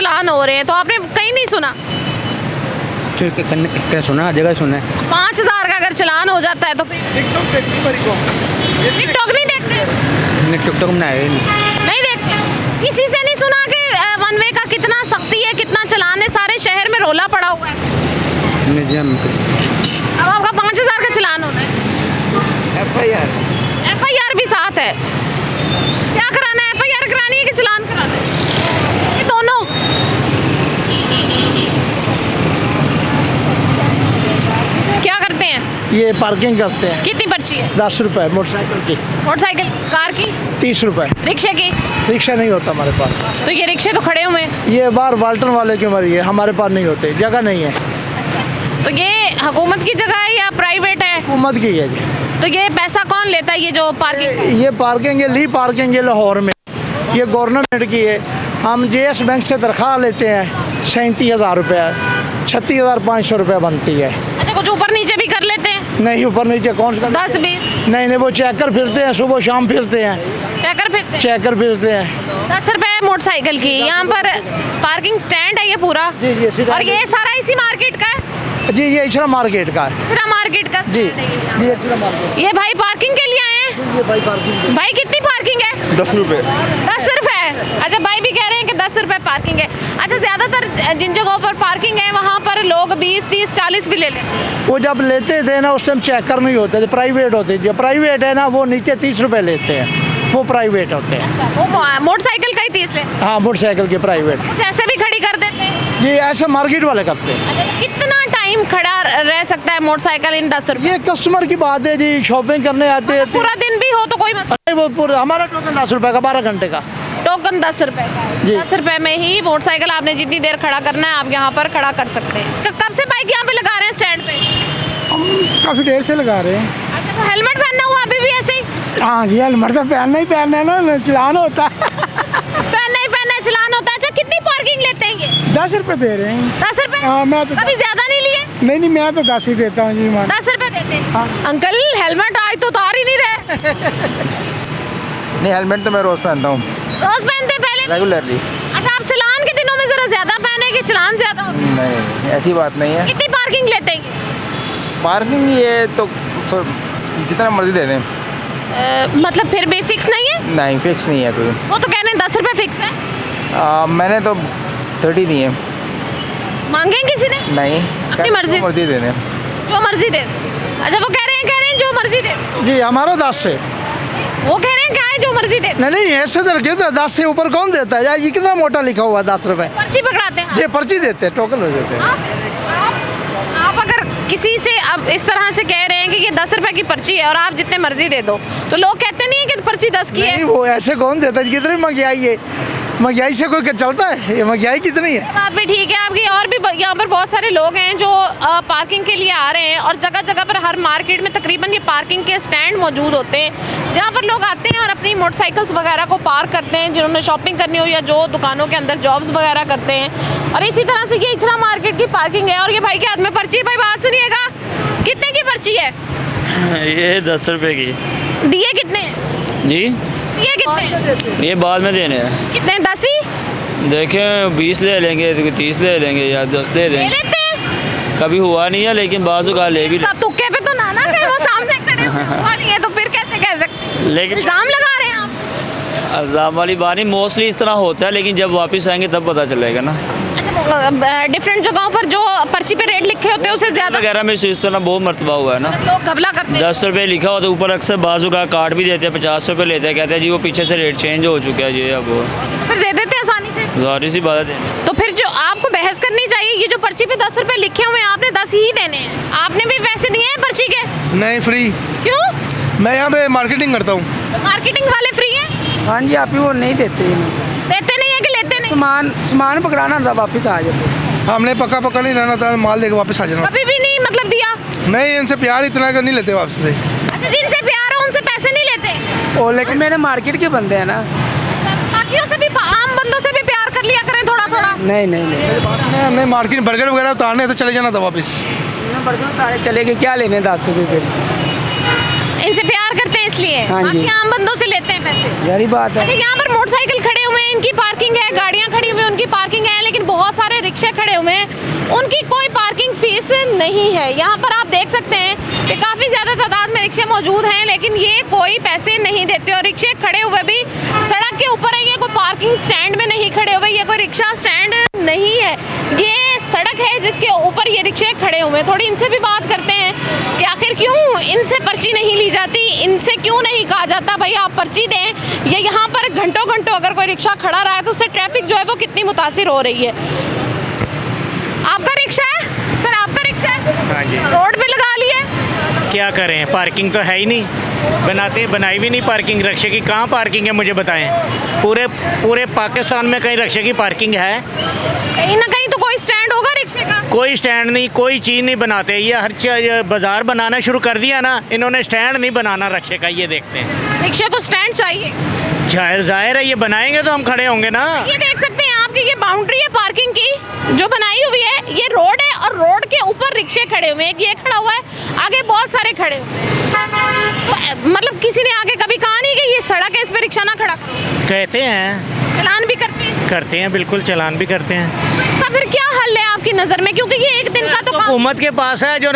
चलान हो रहे हैं, तो आपने कहीं नहीं सुना? क्या सुना, जगह सुना है। 5000 का अगर चलान हो जाता है तो फिर टिकटॉक नहीं देखते? टिकटॉक में नहीं देखते? किसी से नहीं सुना कि वन वे का कितना सख्ती है, कितना चलान है? सारे शहर में रोला पड़ा हुआ है। अब आपका 5000 का चलान होना है। एफआईआर भी साथ है। क्या कराना है? एफआईआर करानी है कि चलान कराना है? ये दोनों। क्या करते हैं? ये पार्किंग करते हैं। कितनी पर्ची है? 10 रुपए मोटरसाइकिल की। मोटरसाइकिल, कार की 30 रुपए। रिक्शे की? रिक्शा नहीं होता हमारे पास। तो ये रिक्शे तो खड़े हुए हैं। ये बाहर वाल्टन वाले की मरी है, हमारे पास नहीं होते, जगह नहीं है। तो ये हुकूमत की जगह है या प्राइवेट है? हुकूमत की है जी। तो ये पैसा कौन लेता है, ये जो पार्किंग? ये पार्किंग है, ली पार्किंग है लाहौर में, ये गवर्नमेंट की है। हम JS बैंक से तनख्वाह लेते हैं 37,000 रुपया, 36,500 रुपया बनती है। अच्छा, कुछ ऊपर नीचे भी कर लेते हैं? नहीं, ऊपर नीचे कौन सा? 10-20? नहीं, वो चेकर फिरते हैं, सुबह शाम फिरते हैं, चेकर फिरते? चेकर फिरते हैं। 10 रुपए मोटरसाइकिल की। यहाँ पर पार्किंग स्टैंड है ये पूरा? जी, और ये सारा इसी मार्केट का है? जी, ये इचरा मार्केट का है। इचरा मार्केट का जी stand है ये। जी, इचरा मार्केट। ये भाई पार्किंग के लिए आए हैं? ये भाई पार्किंग। भाई कितनी पार्किंग है? 10 रुपये। 10 रुपए? अच्छा, भाई भी कह रहे हैं कि 10 रुपए पार्किंग है। अच्छा, ज्यादातर जिन जगहों पर पार्किंग है वहाँ पर लोग 20, 30, 40 भी ले लेते हैं। वो जब लेते थे ना उस टाइम चेकर नहीं होते थे, प्राइवेट होते थे। प्राइवेट है ना, वो नीचे 30 रुपए लेते हैं, वो प्राइवेट होते हैं। अच्छा, वो मोटरसाइकिल का ही 30 लेते हैं? हाँ, मोटरसाइकिल के प्राइवेट। कुछ ऐसे भी खड़ी कर देते हैं? जी, ऐसे मार्केट वाले करते हैं। अच्छा, तो कितना टाइम खड़ा रह सकता है मोटरसाइकिल इन 10 रुपए? ये कस्टमर की बात है जी, शॉपिंग करने आते हैं। पूरा दिन भी हो तो कोई मसला नहीं, वो पूरा हमारा टोकन 10 रुपए का, 12 घंटे का। टोकन 10 रुपए का? जी। 10 रुपए में ही मोटरसाइकिल आपने जितनी देर खड़ा करना है आप यहाँ पर खड़ा कर सकते हैं। कब से बाइक यहाँ पे लगा रहे हैं स्टैंड पे? हम काफ़ी देर से लगा रहे हैं। अच्छा, तो हेलमेट पहनना हुआ अभी भी ऐसे ही? हाँ जी, हेलमेट तो पहनना ही पहनना है ना, चलान होता है। पहनना ही पहनना है, चलान होता है। अच्छा, कितनी पार्किंग लेते हैं ये? 10 रुपए दे रहे हैं। 10 रुपए? हाँ, मैं तो कभी ज्यादा नहीं लिए? नहीं, मैं तो 10 ही देता हूँ जी। 10 रुपए देते हैं? हाँ। अंकल, हेलमेट आज तो उतार ही नहीं रहे। नहीं, हेलमेट तो मैं रोज़ पहनता हूँ, रोज पहनते पहले? रेगुलरली। अच्छा, आप चलान के दिनों में जरा ज्यादा पहने कि चलान ज्यादा होता है? नहीं, ऐसी बात नहीं है। कितनी पार्किंग लेते हैं ये? पार्किंग ये तो जितना मर्जी दे दें। मतलब फिर भी फिक्स नहीं है? नहीं, फिक्स नहीं है कोई। वो तो कहने 10 रुपए फिक्स है। मैंने तो 30 दिए। मांगे किसी ने? नहीं, अपनी मर्जी। जो मर्जी दे दें। जो मर्जी दे। अच्छा, वो कह रहे हैं जो मर्जी दे। जी, हमारा 10 से। वो कह रहे हैं क्या है जो मर्जी दे। नहीं, ऐसे तो रखे तो 10 से ऊपर कौन देता है यार? ये कितना मोटा लिखा हुआ है, 10 रुपए। पर्ची पकड़ाते हैं? ये पर्ची देते हैं, टोकन हो देते हैं। आप अगर किसी से अब इस तरह से कह रहे हैं कि ये 10 रुपए की पर्ची है और आप जितने मर्जी दे दो, तो लोग कहते नहीं है कि पर्ची 10 की है? नहीं, वो ऐसे कौन देता है? कितनी महंगाई है, महंगाई से कोई चलता है? ये महंगाई कितनी है? बात भी ठीक है आपकी। और भी यहाँ पर बहुत सारे लोग हैं जो पार्किंग के लिए आ रहे हैं और जगह जगह पर हर मार्केट में तकरीबन ये पार्किंग के स्टैंड मौजूद होते हैं जहाँ पर लोग आते हैं और अपनी मोटरसाइकिल्स वगैरह को पार्क करते हैं, जिन्होंने शॉपिंग करनी हो या जो दुकानों के अंदर जॉब्स वगैरह करते हैं। और इसी तरह से ये इचरा मार्केट की पार्किंग है। और ये भाई के हाथ में पर्ची। भाई बात सुनिएगा, कितने की पर्ची है? ये 10 रुपए की। दिए कितने? जी, दिए कितने? ये बाद में देने हैं। कितने? 10 ही? देखें 20 ले लेंगे, 30 ले लेंगे या 10 ले ले लेंगे। लेते हैं? कभी हुआ नहीं है, लेकिन बाजू का ले भी ले। तुक्के पे तो ना कहे, वो सामने खड़े हुआ नहीं है तो फिर कैसे कह सकते? लेकिन इल्जाम लगा रहे हैं आप। अल्जाम वाली बात नहीं, मोस्टली इस तरह होता है, लेकिन जब वापस आएंगे तब पता चलेगा ना। अच्छा, डिफरेंट जगहों पर जो पर्ची पे रेट लिखे होते हैं उससे ज्यादा वगैरह में इस तरह बहुत मरतबा हुआ है ना। लोग घबला करते हैं। 10 रुपये लिखा होता है ऊपर, अक्सर बाजू का कार्ड भी देते हैं, 50 रुपये लेते हैं, कहते हैं जी वो पीछे से रेट चेंज हो चुका है ये अब वो। फिर दे देते हैं आसानी से। जाहिर सी बात है। तो फिर जो आपको बहस करनी चाहिए, ये जो पर्ची पे 10 रुपए लिखे हुए हैं आपने 10 ही देने हैं। आपने भी पैसे दिए हैं पर्ची के? नहीं, फ्री। क्यों? मैं यहाँ पे मार्केटिंग करता हूँ। तो मार्केटिंग वाले फ्री हैं? हाँ जी, आप ही वो नहीं देते। देते नहीं है कि लेते नहीं? सामान पकड़ाना था, वापस आ जाते। हमने पक्का पक्का नहीं रहना था, माल देके वापस आ जाना। कभी भी नहीं मतलब दिया? नहीं, इनसे प्यार इतना कर नहीं लेते वापस से। अच्छा, जिनसे प्यार हो उनसे पैसे नहीं लेते? और लेकिन मेरे मार्केट के बंदे हैं ना। बाकियों से भी, आम बंदों से भी प्यार कर लिया करें थोड़ा थोड़ा। नहीं हमने मार्केट बर्गर वगैरह उतारने तो चले जाना था वापस। बर्गर उतारे चले गए, क्या लेने 10 रुपये फिर? इनसे प्यार करते हैं लिए हाँ जी। बाकी आम बंदों से लेते हैं पैसे। यही बात है। अच्छा, यहाँ पर मोटरसाइकिल खड़े हुए हैं, इनकी पार्किंग है, गाड़ियाँ खड़ी हुई हैं, उनकी पार्किंग है, लेकिन बहुत सारे रिक्शे खड़े हुए हैं, उनकी कोई पार्किंग फीस नहीं है। यहाँ पर आप देख सकते हैं कि काफ़ी ज़्यादा तादाद में रिक्शे मौजूद हैं, लेकिन ये कोई पैसे नहीं देते और रिक्शे खड़े हुए भी सड़क के ऊपर है। ये कोई पार्किंग स्टैंड में नहीं खड़े हुए, ये कोई रिक्शा स्टैंड नहीं है, ये सड़क है जिसके ऊपर ये रिक्शे खड़े हुए हैं। थोड़ी इनसे भी बात करते हैं कि आखिर क्यों इनसे पर्ची नहीं ली जाती, इनसे क्यों नहीं कहा जाता भाई आप पर्ची दें। ये यहाँ पर घंटों घंटों अगर कोई रिक्शा खड़ा रहा है तो उससे ट्रैफिक जो है वो कितनी मुतासिर हो रही है। आपका रिक्शा है सर? आपका रिक्शा है? हाँ जी। रोड पे लगा लिया है? क्या करें, पार्किंग तो है ही नहीं, बनाई भी नहीं पार्किंग। रिक्शे की कहाँ पार्किंग है मुझे बताएं। पूरे पाकिस्तान में कहीं रिक्शे की पार्किंग है? कहीं ना कहीं तो कोई स्टैंड होगा रिक्शे का। कोई स्टैंड नहीं, कोई चीज़ नहीं बनाते। ये हर चीज बाजार बनाना शुरू कर दिया ना इन्होंने, स्टैंड नहीं बनाना रिक्शे का। ये देखते हैं रिक्शे को स्टैंड चाहिए। जाहिर है, ये बनाएंगे तो हम खड़े होंगे ना। ये देख सकते हैं आपकी ये बाउंड्री है पार्किंग की जो बनाई हुई है, ये रोड है और रोड के ऊपर रिक्शे खड़े हुए हैं। ये खड़ा हुआ है, आगे बहुत सारे खड़े हुए हैं। तो मतलब किसी ने आगे कभी कहा नहीं कि ये सड़क है, इस पे रिक्शा ना खड़ा करो? कहते हैं, चलान भी करते हैं। बिल्कुल चलान भी करते हैं। तो इसका फिर क्या हल है आपकी नज़र में? क्योंकि ये एक दिन का तो काम। हुकूमत के पास है जो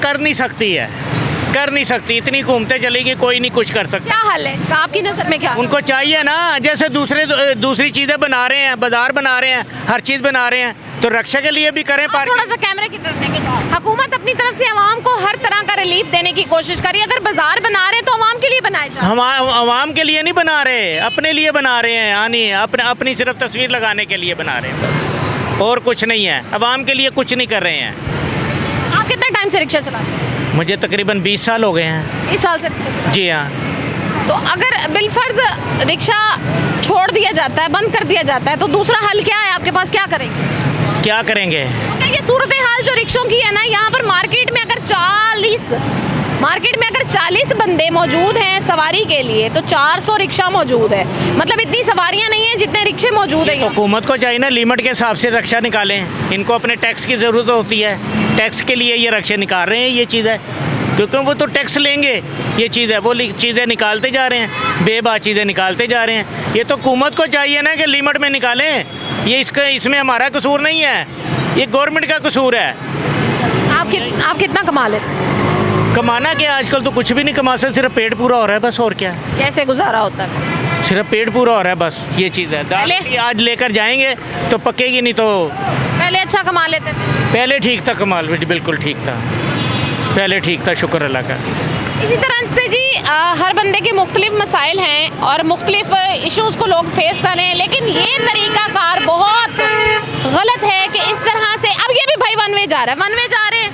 कर नहीं सकती है, कर नहीं सकती। इतनी घूमते चलेगी, कोई नहीं कुछ कर सकता। क्या हल है इसका आपकी नज़र में? क्या उनको चाहिए ना, जैसे दूसरी चीज़ें बना रहे हैं, बाजार बना रहे हैं, हर चीज़ बना रहे हैं, तो रक्षा के लिए भी करें आप पार्किंग। थोड़ा सा कैमरे की तरफ देखें। हुकूमत अपनी तरफ से आवाम को हर तरह का रिलीफ देने की कोशिश करी। अगर बाजार बना रहे हैं तो आवाम के लिए बनाए जाए। हम आवाम के लिए नहीं बना रहे, अपने लिए बना रहे हैं। यानी अपनी सिर्फ तस्वीर लगाने के लिए बना रहे हैं, और कुछ नहीं है। आवाम के लिए कुछ नहीं कर रहे हैं। आप कितने टाइम से रिक्शा चलाते हैं? मुझे तकरीबन 20 साल हो गए हैं। इस साल से रिक्शा चलाते हैं? जी हाँ। तो अगर बिलफर्ज रिक्शा छोड़ दिया जाता है, बंद कर दिया जाता है, तो दूसरा हल क्या है आपके पास? क्या करेंगे? क्या करेंगे? तो ये सूरत हाल जो रिक्शों की है ना, यहाँ पर मार्केट में अगर 40 बंदे मौजूद हैं सवारी के लिए तो 400 रिक्शा मौजूद है। मतलब इतनी सवारियाँ नहीं है जितने रिक्शे मौजूद है। हुकूमत को चाहिए ना लिमिट के हिसाब से रक्षा निकालें। इनको अपने टैक्स की ज़रूरत होती है, टैक्स के लिए ये रक्षा निकाल रहे हैं। ये चीज़ है, क्योंकि वो तो टैक्स लेंगे। ये चीज़ है, वो चीज़ें निकालते जा रहे हैं, बेबा चीज़ें निकालते जा रहे हैं। ये तो हुकूमत को चाहिए ना कि लिमिट में निकालें। ये इसमें हमारा कसूर नहीं है, ये गवर्नमेंट का कसूर है। आप कितना कमा लेते? कमाना क्या, आजकल तो कुछ भी नहीं कमा सकते, सिर्फ पेट पूरा हो रहा है बस। और क्या, कैसे गुजारा होता है? सिर्फ पेट पूरा हो रहा है बस। ये चीज़ है। दाल भी आज लेकर जाएंगे तो पकेगी नहीं। तो पहले अच्छा कमा लेते थे? पहले ठीक था, कमाल बिल्कुल ठीक था, पहले ठीक था, शुक्र अल्लाह का। इसी तरह से जी हर बंदे के मुख्तलिफ मसाइल हैं और मुख्तलिफ इश्यूज़ को लोग फेस कर रहे हैं, लेकिन ये तरीक़ाकार बहुत गलत है कि इस तरह से। अब ये भी भाई वन वे जा रहा है, वन वे जा रहे हैं,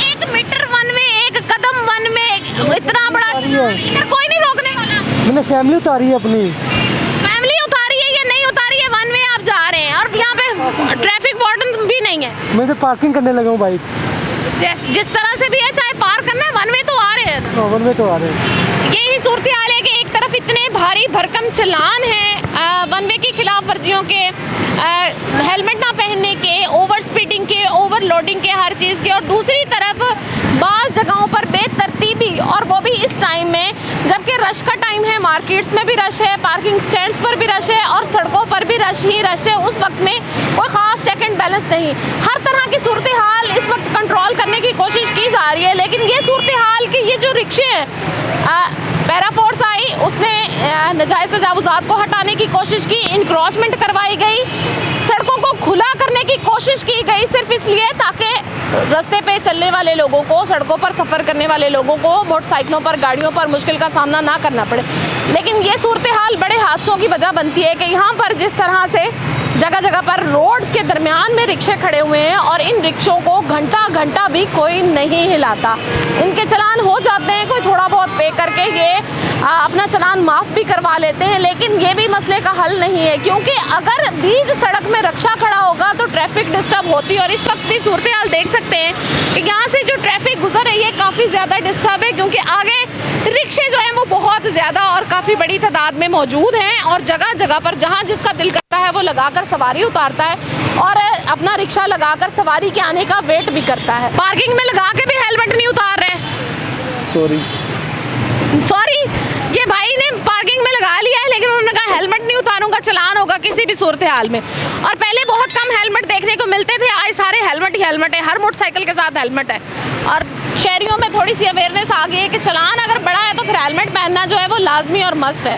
1 मीटर वन वे, 1 कदम वन वे, इतना बड़ा इधर कोई नहीं रोकने वाला। मैंने फैमिली उतारी है, अपनी फैमिली उतारी है या नहीं उतारी है, वन वे आप जा रहे हैं और यहाँ पे ट्रैफिक वार्डन भी नहीं है। मैं तो पार्किंग करने लगा हूँ बाइक। जिस तरह से भी है, चाहे पार करना है, वन वे तो आ रहे हैं। वन में तो आ रहे हैं। यही सूरत हाल है कि एक तरफ इतने भारी भरकम चलान हैं वन वे की खिलाफ वर्जियों के, हेलमेट ना पहनने के, ओवर स्पीडिंग के, ओवरलोडिंग के, हर चीज़ के, और दूसरी तरफ बाज़ जगहों पर बेतरतीबी, और वो भी इस टाइम में जबकि रश का टाइम है। मार्केट्स में भी रश है, पार्किंग स्टैंड्स पर भी रश है और सड़कों पर भी रश ही रश है। उस वक्त में कोई ख़ास चेक एंड बैलेंस नहीं। हर तरह की सूरत हाल इस वक्त कंट्रोल करने की कोशिश की जा रही है, लेकिन ये सूरत हाल के ये जो रिक्शे हैं, पैराफोर्स आई, उसने नाजायज़ तजावुज़ात को हटाने की कोशिश की, इंक्रोचमेंट करवाई गई, सड़कों को खुला करने की कोशिश की गई सिर्फ इसलिए ताकि रास्ते पे चलने वाले लोगों को, सड़कों पर सफ़र करने वाले लोगों को, मोटरसाइकिलों पर, गाड़ियों पर मुश्किल का सामना ना करना पड़े। लेकिन ये सूरत हाल बड़े हादसों की वजह बनती है कि यहाँ पर जिस तरह से जगह जगह पर रोड्स के दरमियान में रिक्शे खड़े हुए हैं और इन रिक्शों को घंटा घंटा भी कोई नहीं हिलाता। इनके चलान हो जाते हैं, कोई थोड़ा बहुत पे करके ये अपना चलान माफ़ भी करवा लेते हैं, लेकिन ये भी मसले का हल नहीं है, क्योंकि अगर बीच सड़क में रिक्शा खड़ा होगा तो ट्रैफिक डिस्टर्ब होती है। और इस वक्त भी सूरत हाल देख सकते हैं कि यहाँ से जो ट्रैफिक गुजर रही है काफ़ी ज़्यादा डिस्टर्ब है, क्योंकि आगे रिक्शे जो हैं वो बहुत ज़्यादा और काफ़ी बड़ी तादाद में मौजूद हैं और जगह जगह पर जहाँ जिसका दिल करता है वो लगाकर सवारी उतारता है और अपना रिक्शा लगाकर सवारी के आने का वेट भी करता है। पार्किंग में लगा के भी हेलमेट नहीं उतार रहे। सॉरी। सॉरी, ये भाई ने पार्किंग में लगा लिया है, लेकिन उन्होंने कहा हेलमेट नहीं उतारूंगा, चलान होगा किसी भी सूरत हाल में। और पहले बहुत कम हेलमेट देखने को मिलते थे, आज सारे हेलमेट ही हेलमेट है, हर मोटरसाइकिल के साथ हेलमेट है। और शहरियों में थोड़ी सी अवेयरनेस आ गई है कि चलान अगर बड़ा है तो फिर हेलमेट पहनना जो है वो लाजमी और मस्ट है।